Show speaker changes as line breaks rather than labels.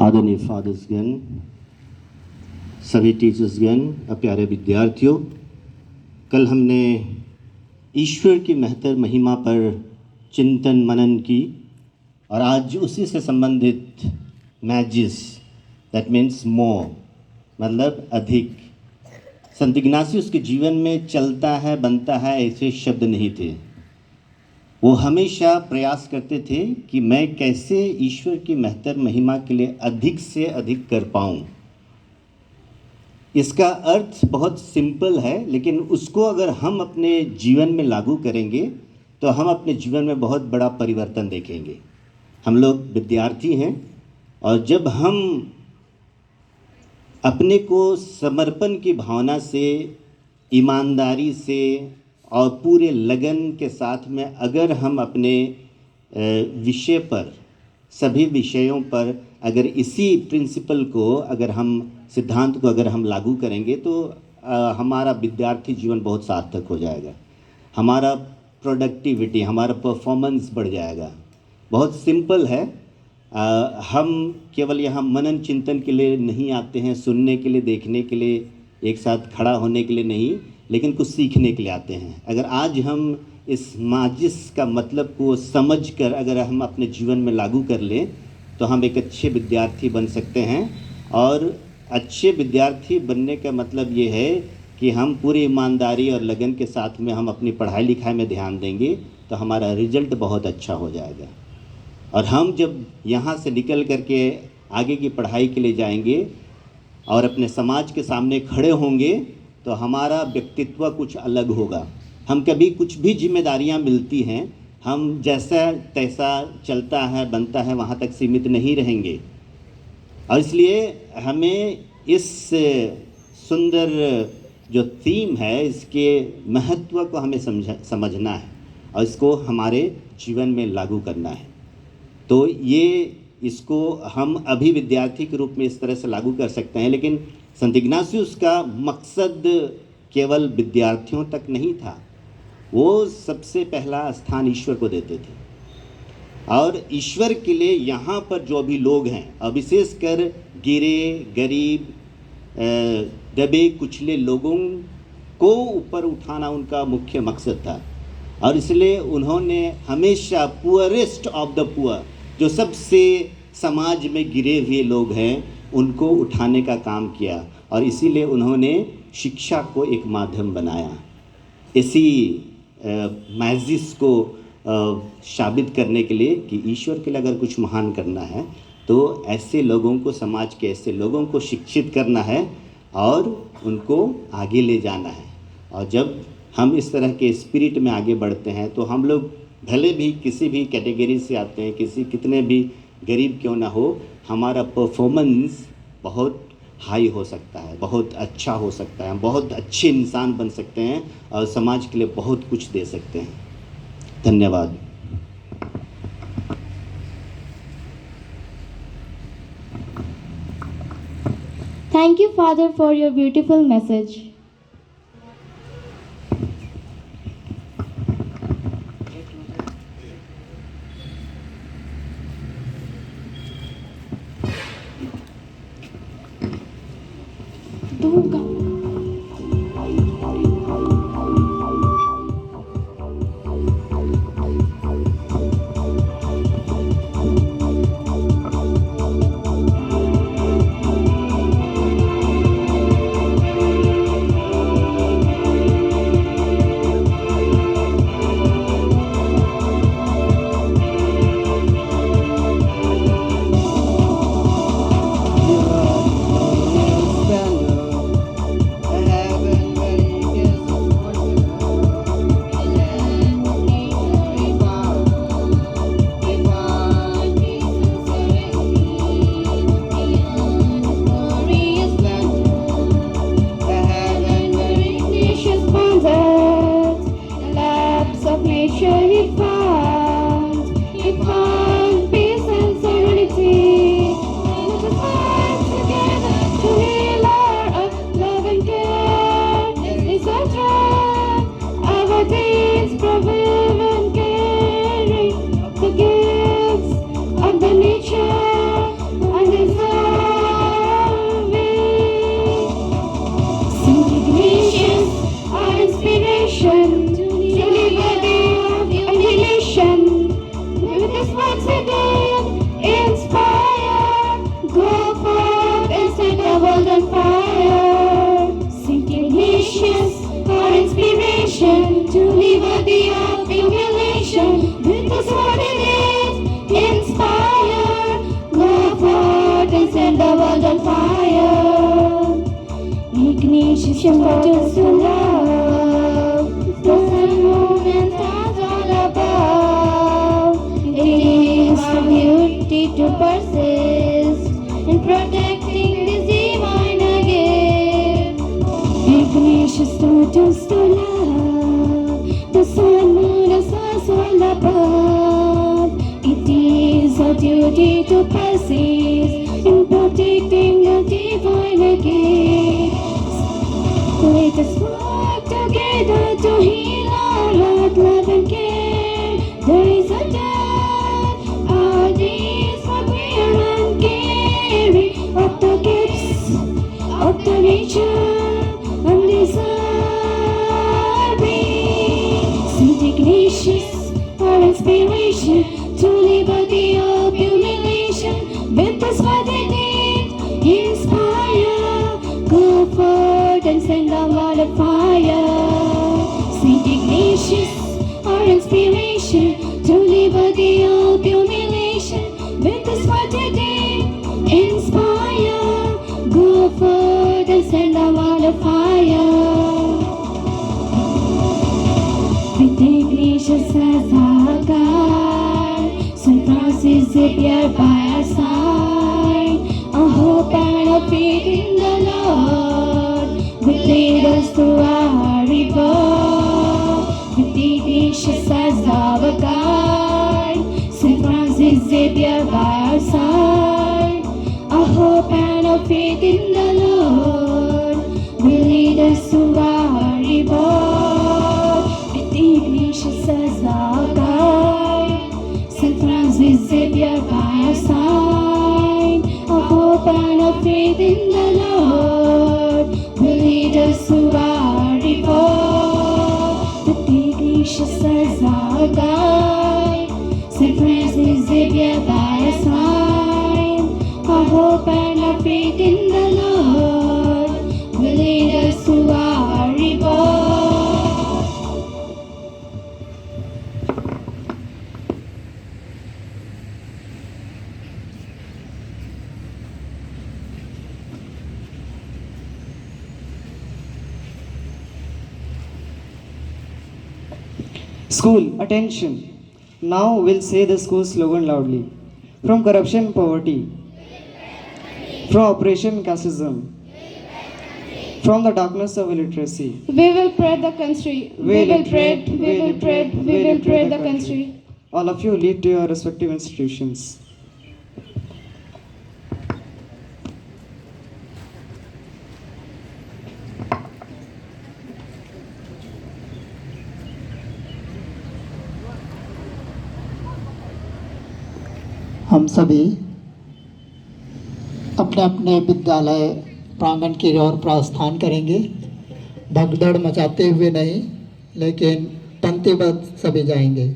आदरणीय फादर्सगण, सभी टीचर्सगण, प्यारे विद्यार्थियों, कल हमने ईश्वर की महत्तर महिमा पर चिंतन मनन की और आज उसी से संबंधित मैजिस, दैट मीन्स मोर, मतलब अधिक। संत इग्नासियस के जीवन में चलता है बनता है ऐसे शब्द नहीं थे। वो हमेशा प्रयास करते थे कि मैं कैसे ईश्वर की महत्तर महिमा के लिए अधिक से अधिक कर पाऊँ। इसका अर्थ बहुत सिंपल है, लेकिन उसको अगर हम अपने जीवन में लागू करेंगे तो हम अपने जीवन में बहुत बड़ा परिवर्तन देखेंगे। हम लोग विद्यार्थी हैं और जब हम अपने को समर्पण की भावना से, ईमानदारी से और पूरे लगन के साथ में अगर हम अपने विषय पर, सभी विषयों पर अगर इसी प्रिंसिपल को, अगर हम सिद्धांत को अगर हम लागू करेंगे तो हमारा विद्यार्थी जीवन बहुत सार्थक हो जाएगा। हमारा प्रोडक्टिविटी, हमारा परफॉर्मेंस बढ़ जाएगा। बहुत सिंपल है। हम केवल यहाँ मनन चिंतन के लिए नहीं आते हैं, सुनने के लिए, देखने के लिए, एक साथ खड़ा होने के लिए नहीं, लेकिन कुछ सीखने के लिए आते हैं। अगर आज हम इस माजिस का मतलब को समझकर अगर हम अपने जीवन में लागू कर लें तो हम एक अच्छे विद्यार्थी बन सकते हैं। और अच्छे विद्यार्थी बनने का मतलब ये है कि हम पूरी ईमानदारी और लगन के साथ में हम अपनी पढ़ाई लिखाई में ध्यान देंगे तो हमारा रिजल्ट बहुत अच्छा हो जाएगा। और हम जब यहाँ से निकल करके आगे की पढ़ाई के लिए जाएंगे और अपने समाज के सामने खड़े होंगे तो हमारा व्यक्तित्व कुछ अलग होगा। हम कभी कुछ भी जिम्मेदारियां मिलती हैं, हम जैसा तैसा चलता है बनता है वहाँ तक सीमित नहीं रहेंगे। और इसलिए हमें इस सुंदर जो थीम है, इसके महत्व को हमें समझना है और इसको हमारे जीवन में लागू करना है। तो इसको हम अभी विद्यार्थी के रूप में इस तरह से लागू कर सकते हैं, लेकिन संत इग्नासियस का मकसद केवल विद्यार्थियों तक नहीं था। वो सबसे पहला स्थान ईश्वर को देते थे और ईश्वर के लिए यहाँ पर जो भी लोग हैं, और विशेषकर गिरे, गरीब, दबे कुचले लोगों को ऊपर उठाना उनका मुख्य मकसद था। और इसलिए उन्होंने हमेशा पुअरेस्ट ऑफ द पुअर, जो सबसे समाज में गिरे हुए लोग हैं, उनको उठाने का काम किया। और इसीलिए उन्होंने शिक्षा को एक माध्यम बनाया, इसी मैजिस को साबित करने के लिए कि ईश्वर के लिए अगर कुछ महान करना है तो ऐसे लोगों को, समाज के ऐसे लोगों को शिक्षित करना है और उनको आगे ले जाना है। और जब हम इस तरह के स्पिरिट में आगे बढ़ते हैं तो हम लोग भले भी किसी भी कैटेगरी से आते हैं, कितने भी गरीब क्यों ना हो, हमारा परफॉर्मेंस बहुत हाई हो सकता है, बहुत अच्छा हो सकता है, हम बहुत अच्छे इंसान बन सकते हैं और समाज के लिए बहुत कुछ दे सकते हैं। धन्यवाद।
Thank you, Father, for your beautiful message. Ignition motives to love, the sun, moon and stars all above. It is our duty to persist in protecting this divine gift. Ignition motives to love, the sun, moon and stars all above. It is our duty to persist in protecting the divine gift. Let us work together to heal our heart, love and care. There is a death, our deeds for prayer and caring of the gifts of the nature undeserving. Saint Ignatius, our inspiration to liberty of humiliation. With us what they did, inspire, go forth and send a wall of fire. Saint Ignatius, our inspiration to liberty of humiliation. With us what they did, inspire, go forth and send a wall of fire. With Ignatius as our guide, St. Francis Xavier by our side, a hope and a faith in the Lord will lead us to our reward. With Ignatius as our guide, St. Francis Xavier by our side, a hope and a faith in the Lord will lead us to our reward. With Ignatius as our guide, St. Francis Xavier by our side, a hope and a faith in the Lord will lead us to our reward. With Ignatius as our guide, St. Francis Xavier by our side, a hope and a faith in the Lord will lead us to our reward.
School, attention. Now we'll say the school slogan loudly. From corruption, poverty. From oppression, casteism. From the darkness of illiteracy.
We will pray the country. We will pray the country.
All of you lead to your respective institutions.
हम सभी अपने अपने विद्यालय प्रांगण की ओर प्रस्थान करेंगे। भगदड़ मचाते हुए नहीं, लेकिन पंक्तिबद्ध सभी जाएंगे।